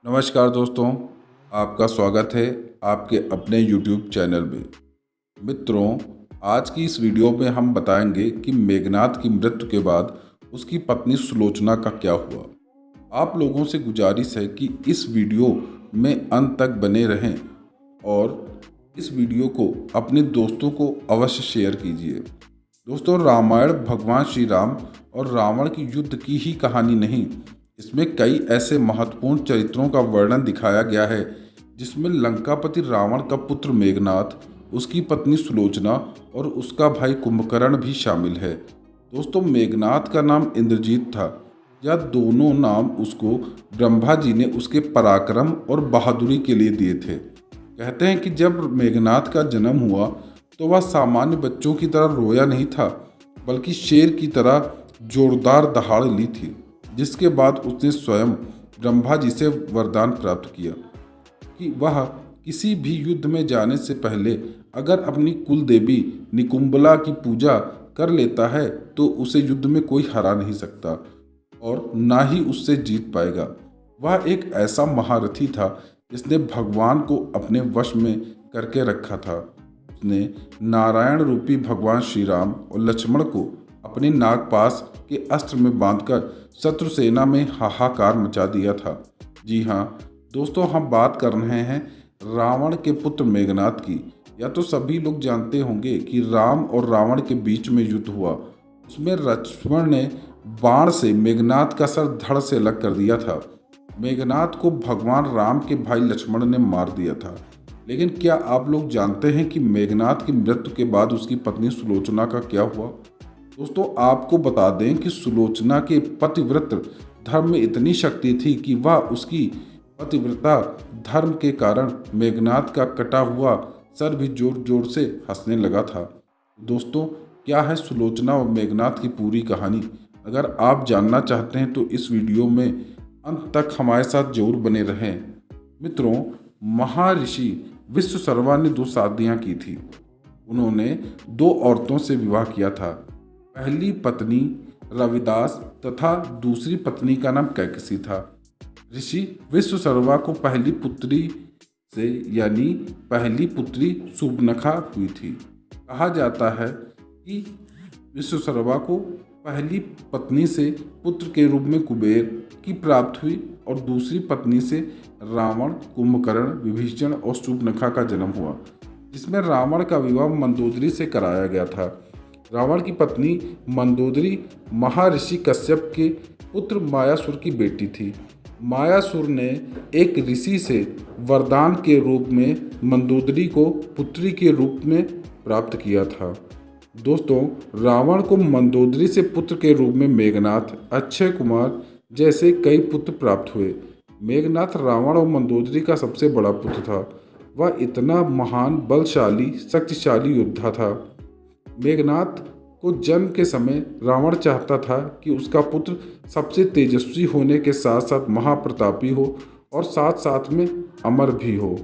नमस्कार दोस्तों, आपका स्वागत है आपके अपने YouTube चैनल में। मित्रों, आज की इस वीडियो में हम बताएंगे कि मेघनाद की मृत्यु के बाद उसकी पत्नी सुलोचना का क्या हुआ। आप लोगों से गुजारिश है कि इस वीडियो में अंत तक बने रहें और इस वीडियो को अपने दोस्तों को अवश्य शेयर कीजिए। दोस्तों, रामायण भगवान श्री राम और रावण की युद्ध की ही कहानी नहीं, इसमें कई ऐसे महत्वपूर्ण चरित्रों का वर्णन दिखाया गया है जिसमें लंकापति रावण का पुत्र मेघनाद, उसकी पत्नी सुलोचना और उसका भाई कुंभकर्ण भी शामिल है। दोस्तों, मेघनाद का नाम इंद्रजीत था। यह दोनों नाम उसको ब्रह्मा जी ने उसके पराक्रम और बहादुरी के लिए दिए थे। कहते हैं कि जब मेघनाद का जन्म हुआ तो वह सामान्य बच्चों की तरह रोया नहीं था, बल्कि शेर की तरह जोरदार दहाड़ ली थी, जिसके बाद उसने स्वयं ब्रह्मा जी से वरदान प्राप्त किया कि वह किसी भी युद्ध में जाने से पहले अगर अपनी कुल देवी निकुंबला की पूजा कर लेता है तो उसे युद्ध में कोई हरा नहीं सकता और ना ही उससे जीत पाएगा। वह एक ऐसा महारथी था जिसने भगवान को अपने वश में करके रखा था। उसने नारायण रूपी भगवान श्री राम और लक्ष्मण को अपने नागपाश के अस्त्र में बांधकर शत्रु सेना में हाहाकार मचा दिया था। जी हाँ दोस्तों, हम बात कर रहे हैं रावण के पुत्र मेघनाद की। या तो सभी लोग जानते होंगे कि राम और रावण के बीच में युद्ध हुआ। उसमें लक्ष्मण ने बाण से मेघनाद का सर धड़ से अलग कर दिया था। मेघनाद को भगवान राम के भाई लक्ष्मण ने मार दिया था। लेकिन क्या आप लोग जानते हैं कि मेघनाद की मृत्यु के बाद उसकी पत्नी सुलोचना का क्या हुआ? दोस्तों, आपको बता दें कि सुलोचना के पतिव्रत धर्म में इतनी शक्ति थी कि वह उसकी पतिव्रता धर्म के कारण मेघनाद का कटा हुआ सर भी जोर जोर से हंसने लगा था। दोस्तों, क्या है सुलोचना और मेघनाद की पूरी कहानी? अगर आप जानना चाहते हैं तो इस वीडियो में अंत तक हमारे साथ जरूर बने रहें। मित्रों, महर्षि विश्वशर्मा ने 2 शादियां की थी। उन्होंने 2 औरतों से विवाह किया था। पहली पत्नी रविदास तथा दूसरी पत्नी का नाम कैकसी था। ऋषि विश्वशर्मा को पहली पुत्री से यानी पहली पुत्री सुबनखा हुई थी। कहा जाता है कि विश्वशर्मा को पहली पत्नी से पुत्र के रूप में कुबेर की प्राप्ति हुई और दूसरी पत्नी से रावण, कुंभकर्ण, विभीषण और सुबनखा का जन्म हुआ, जिसमें रावण का विवाह मंदोदरी से कराया गया था। रावण की पत्नी मंदोदरी महर्षि कश्यप के पुत्र मायासुर की बेटी थी। मायासुर ने एक ऋषि से वरदान के रूप में मंदोदरी को पुत्री के रूप में प्राप्त किया था। दोस्तों, रावण को मंदोदरी से पुत्र के रूप में मेघनाद, अक्षय कुमार जैसे कई पुत्र प्राप्त हुए। मेघनाद रावण और मंदोदरी का सबसे बड़ा पुत्र था। वह इतना महान, बलशाली, शक्तिशाली योद्धा था। मेघनाद को जन्म के समय रावण चाहता था कि उसका पुत्र सबसे तेजस्वी होने के साथ साथ महाप्रतापी हो और साथ साथ में अमर भी हो।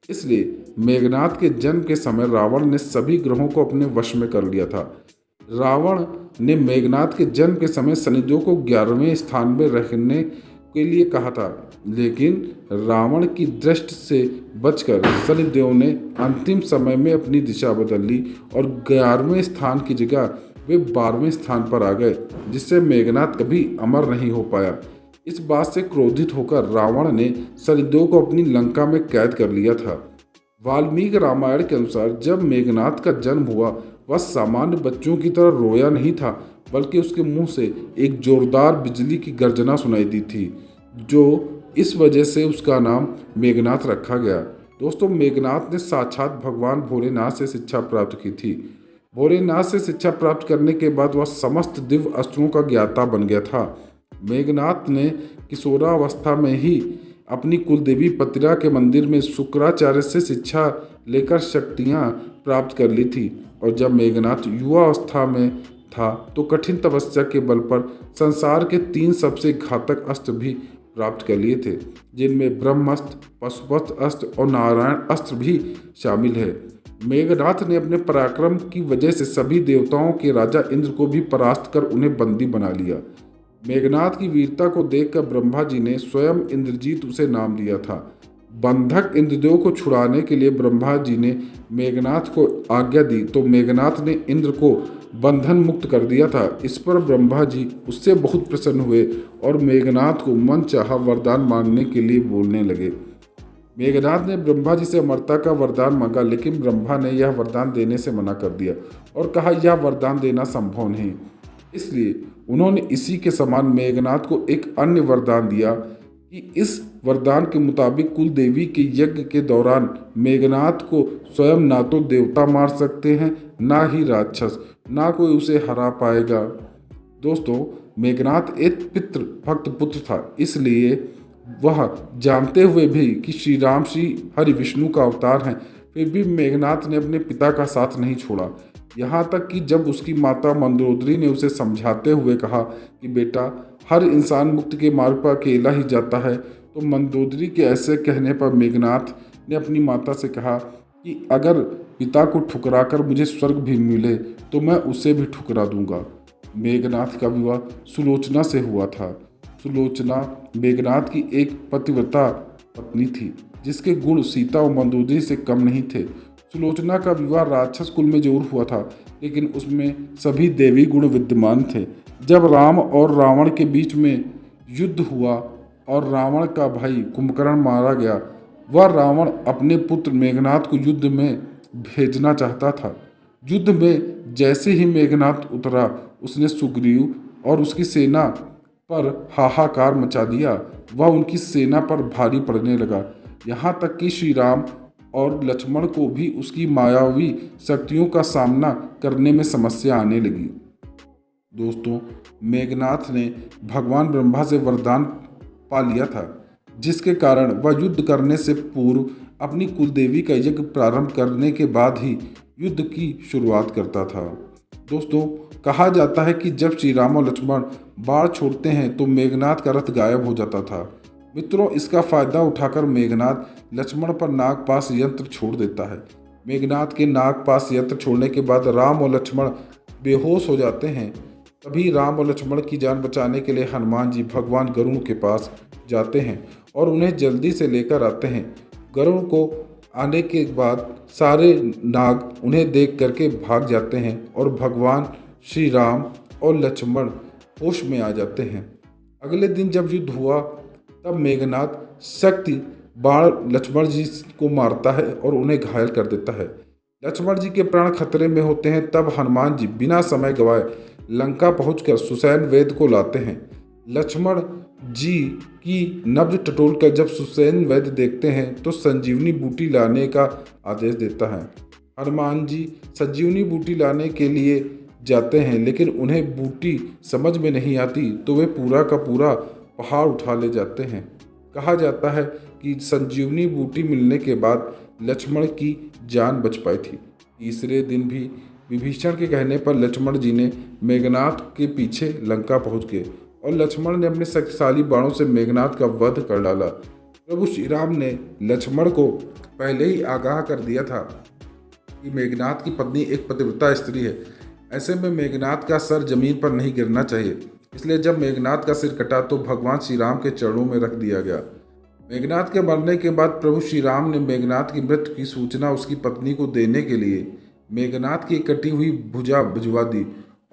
इसलिए मेघनाद के जन्म के समय रावण ने सभी ग्रहों को अपने वश में कर लिया था। रावण ने मेघनाद के जन्म के समय शनिदेव को 11वें स्थान में रखने के लिए कहा था, लेकिन रावण की दृष्टि से बचकर शनिदेव ने अंतिम समय में अपनी दिशा बदल ली और 11वें स्थान की जगह वे 12वें स्थान पर आ गए, जिससे मेघनाद कभी अमर नहीं हो पाया। इस बात से क्रोधित होकर रावण ने शनिदेव को अपनी लंका में कैद कर लिया था। वाल्मीकि रामायण के अनुसार जब मेघनाद का जन्म हुआ, वह सामान्य बच्चों की तरह रोया नहीं था, बल्कि उसके मुंह से एक जोरदार बिजली की गर्जना सुनाई दी थी, जो इस वजह से उसका नाम मेघनाद रखा गया। दोस्तों, मेघनाद ने साक्षात भगवान भोलेनाथ से शिक्षा प्राप्त की थी। भोलेनाथ से शिक्षा प्राप्त करने के बाद वह समस्त दिव्य अस्त्रों का ज्ञाता बन गया था। मेघनाद ने किशोरावस्था में ही अपनी कुलदेवी पतिरा के मंदिर में शुक्राचार्य से शिक्षा लेकर शक्तियाँ प्राप्त कर ली थी और जब मेघनाद युवावस्था में था तो कठिन तपस्या के बल पर संसार के 3 सबसे घातक अस्त्र भी प्राप्त कर लिए थे, जिनमें ब्रह्मास्त्र, पशुपत अस्त्र और नारायण अस्त्र भी शामिल है। मेघनाद ने अपने पराक्रम की वजह से सभी देवताओं के राजा इंद्र को भी परास्त कर उन्हें बंदी बना लिया। मेघनाथ की वीरता को देखकर ब्रह्मा जी ने स्वयं इंद्रजीत उसे नाम दिया था। बंधक इंद्रदेव को छुड़ाने के लिए ब्रह्मा जी ने मेघनाथ को आज्ञा दी तो मेघनाथ ने इंद्र को बंधन मुक्त कर दिया था। इस पर ब्रह्मा जी उससे बहुत प्रसन्न हुए और मेघनाथ को मनचाहा वरदान मांगने के लिए बोलने लगे। मेघनाथ ने ब्रह्मा जी से अमरता का वरदान मांगा, लेकिन ब्रह्मा ने यह वरदान देने से मना कर दिया और कहा यह वरदान देना संभव नहीं। इसलिए उन्होंने इसी के समान मेघनाथ को एक अन्य वरदान दिया कि इस वरदान के मुताबिक कुल देवी के यज्ञ के दौरान मेघनाथ को स्वयं ना तो देवता मार सकते हैं, ना ही राक्षस, ना कोई उसे हरा पाएगा। दोस्तों, मेघनाथ एक पितृ भक्त पुत्र था, इसलिए वह जानते हुए भी कि श्री राम श्री हरि विष्णु का अवतार हैं, फिर भी मेघनाथ ने अपने पिता का साथ नहीं छोड़ा। यहाँ तक कि जब उसकी माता मंदोदरी ने उसे समझाते हुए कहा कि बेटा, हर इंसान मुक्ति के मार्ग पर अकेला ही जाता है, तो मंदोदरी के ऐसे कहने पर मेघनाथ ने अपनी माता से कहा कि अगर पिता को ठुकराकर मुझे स्वर्ग भी मिले तो मैं उसे भी ठुकरा दूंगा। मेघनाथ का विवाह सुलोचना से हुआ था। सुलोचना मेघनाथ की एक पतिव्रता पत्नी थी, जिसके गुण सीता और मंदोदरी से कम नहीं थे। सुलोचना का विवाह राक्षस कुल में जरूर हुआ था, लेकिन उसमें सभी देवी गुण विद्यमान थे। जब राम और रावण के बीच में युद्ध हुआ और रावण का भाई कुंभकर्ण मारा गया, वह रावण अपने पुत्र मेघनाथ को युद्ध में भेजना चाहता था। युद्ध में जैसे ही मेघनाथ उतरा, उसने सुग्रीव और उसकी सेना पर हाहाकार मचा दिया। वह उनकी सेना पर भारी पड़ने लगा, यहाँ तक कि श्री राम और लक्ष्मण को भी उसकी मायावी शक्तियों का सामना करने में समस्या आने लगी। दोस्तों, मेघनाथ ने भगवान ब्रह्मा से वरदान पा लिया था, जिसके कारण वह युद्ध करने से पूर्व अपनी कुलदेवी का यज्ञ प्रारंभ करने के बाद ही युद्ध की शुरुआत करता था। दोस्तों, कहा जाता है कि जब श्री राम और लक्ष्मण बाढ़ छोड़ते हैं तो मेघनाथ का रथ गायब हो जाता था। मित्रों, इसका फायदा उठाकर मेघनाथ लक्ष्मण पर नागपाश यंत्र छोड़ देता है। मेघनाथ के नागपाश यंत्र छोड़ने के बाद राम और लक्ष्मण बेहोश हो जाते हैं। तभी राम और लक्ष्मण की जान बचाने के लिए हनुमान जी भगवान गरुड़ के पास जाते हैं और उन्हें जल्दी से लेकर आते हैं। गरुड़ को आने के बाद सारे नाग उन्हें देख करके भाग जाते हैं और भगवान श्री राम और लक्ष्मण होश में आ जाते हैं। अगले दिन जब युद्ध हुआ तब मेघनाथ शक्ति बाण लक्ष्मण जी को मारता है और उन्हें घायल कर देता है। लक्ष्मण जी के प्राण खतरे में होते हैं। तब हनुमान जी बिना समय गवाए लंका पहुंचकर सुसैन वैद्य को लाते हैं। लक्ष्मण जी की नब्ज टटोल कर जब सुसैन वैद्य देखते हैं तो संजीवनी बूटी लाने का आदेश देता है। हनुमान जी संजीवनी बूटी लाने के लिए जाते हैं, लेकिन उन्हें बूटी समझ में नहीं आती तो वे पूरा का पूरा पहाड़ उठा ले जाते हैं। कहा जाता है कि संजीवनी बूटी मिलने के बाद लक्ष्मण की जान बच पाई थी। तीसरे दिन भी विभीषण के कहने पर लक्ष्मण जी ने मेघनाथ के पीछे लंका पहुंच गए और लक्ष्मण ने अपने शक्तिशाली बाणों से मेघनाथ का वध कर डाला। प्रभु श्री राम ने लक्ष्मण को पहले ही आगाह कर दिया था कि मेघनाथ की पत्नी एक पतिव्रता स्त्री है, ऐसे में मेघनाथ का सर जमीन पर नहीं गिरना चाहिए। इसलिए जब मेघनाथ का सिर कटा तो भगवान श्री राम के चरणों में रख दिया गया। मेघनाथ के मरने के बाद प्रभु श्री राम ने मेघनाथ की मृत्यु की सूचना उसकी पत्नी को देने के लिए मेघनाथ की कटी हुई भुजा भिजवा दी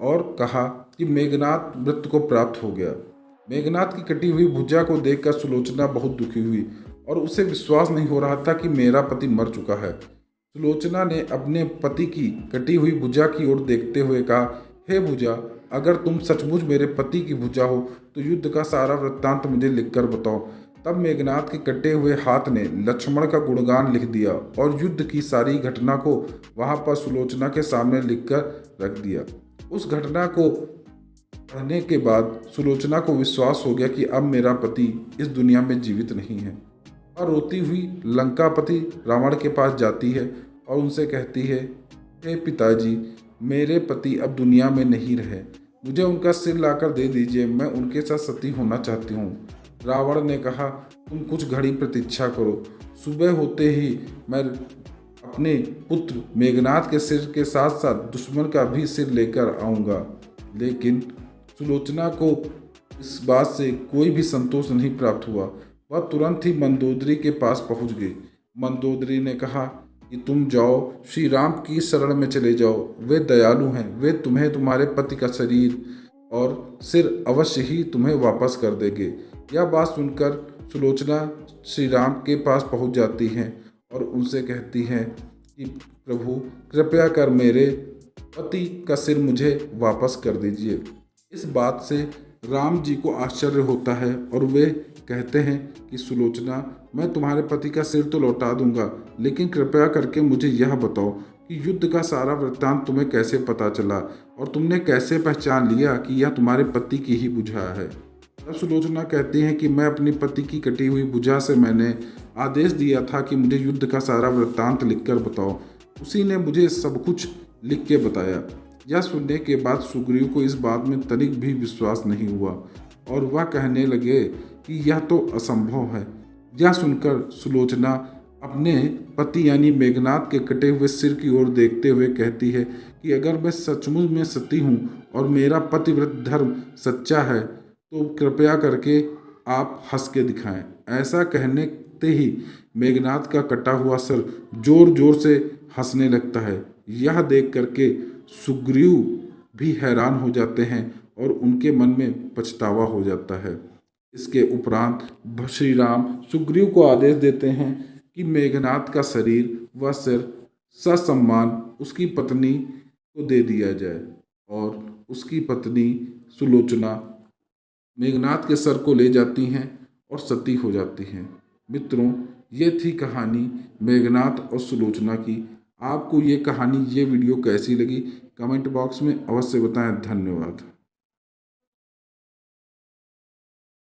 और कहा कि मेघनाथ मृत्यु को प्राप्त हो गया। मेघनाथ की कटी हुई भुजा को देखकर सुलोचना बहुत दुखी हुई और उसे विश्वास नहीं हो रहा था कि मेरा पति मर चुका है। सुलोचना ने अपने पति की कटी हुई भुजा की ओर देखते हुए कहा, हे भुजा, अगर तुम सचमुच मेरे पति की भुजा हो तो युद्ध का सारा वृत्तांत मुझे लिखकर बताओ। तब मेघनाथ के कटे हुए हाथ ने लक्ष्मण का गुणगान लिख दिया और युद्ध की सारी घटना को वहां पर सुलोचना के सामने लिखकर रख दिया। उस घटना को पढ़ने के बाद सुलोचना को विश्वास हो गया कि अब मेरा पति इस दुनिया में जीवित नहीं है और रोती हुई लंकापति रावण के पास जाती है और उनसे कहती है, हे पिताजी, मेरे पति अब दुनिया में नहीं रहे, मुझे उनका सिर लाकर दे दीजिए, मैं उनके साथ सती होना चाहती हूँ। रावण ने कहा, तुम कुछ घड़ी प्रतीक्षा करो, सुबह होते ही मैं अपने पुत्र मेघनाथ के सिर के साथ साथ दुश्मन का भी सिर लेकर आऊँगा। लेकिन सुलोचना को इस बात से कोई भी संतोष नहीं प्राप्त हुआ। वह तुरंत ही मंदोदरी के पास पहुंच गई। मंदोदरी ने कहा कि तुम जाओ, श्री राम की शरण में चले जाओ, वे दयालु हैं, वे तुम्हें तुम्हारे पति का शरीर और सिर अवश्य ही तुम्हें वापस कर देंगे। यह बात सुनकर सुलोचना श्री राम के पास पहुंच जाती हैं और उनसे कहती हैं कि प्रभु, कृपया कर मेरे पति का सिर मुझे वापस कर दीजिए। इस बात से राम जी को आश्चर्य होता है और वे कहते हैं कि सुलोचना, मैं तुम्हारे पति का सिर तो लौटा दूंगा, लेकिन कृपया करके मुझे यह बताओ कि युद्ध का सारा वृत्तांत तुम्हें कैसे पता चला और तुमने कैसे पहचान लिया कि यह तुम्हारे पति की ही भुजा है। तब सुलोचना कहती हैं कि मैं अपनी पति की कटी हुई भुजा से मैंने आदेश दिया था कि मुझे युद्ध का सारा वृत्तांत लिखकर बताओ। उसी ने मुझे सब कुछ लिख के बताया। यह सुनने के बाद सुग्रीव को इस बात में तनिक भी विश्वास नहीं हुआ और वह कहने लगे कि यह तो असंभव है। यह सुनकर सुलोचना अपने पति यानी मेघनाद के कटे हुए सिर की ओर देखते हुए कहती है कि अगर मैं सचमुच में सती हूँ और मेरा पतिव्रत धर्म सच्चा है तो कृपया करके आप हंस के दिखाएं। ऐसा कहते ही मेघनाद का कटा हुआ सर जोर जोर से हंसने लगता है। यह देख करके सुग्रीव भी हैरान हो जाते हैं और उनके मन में पछतावा हो जाता है। इसके उपरांत श्री राम सुग्रीव को आदेश देते हैं कि मेघनाद का शरीर व सिर ससम्मान उसकी पत्नी को दे दिया जाए और उसकी पत्नी सुलोचना मेघनाद के सर को ले जाती हैं और सती हो जाती हैं। मित्रों, ये थी कहानी मेघनाद और सुलोचना की। आपको ये कहानी, ये वीडियो कैसी लगी, कमेंट बॉक्स में अवश्य बताएं। धन्यवाद।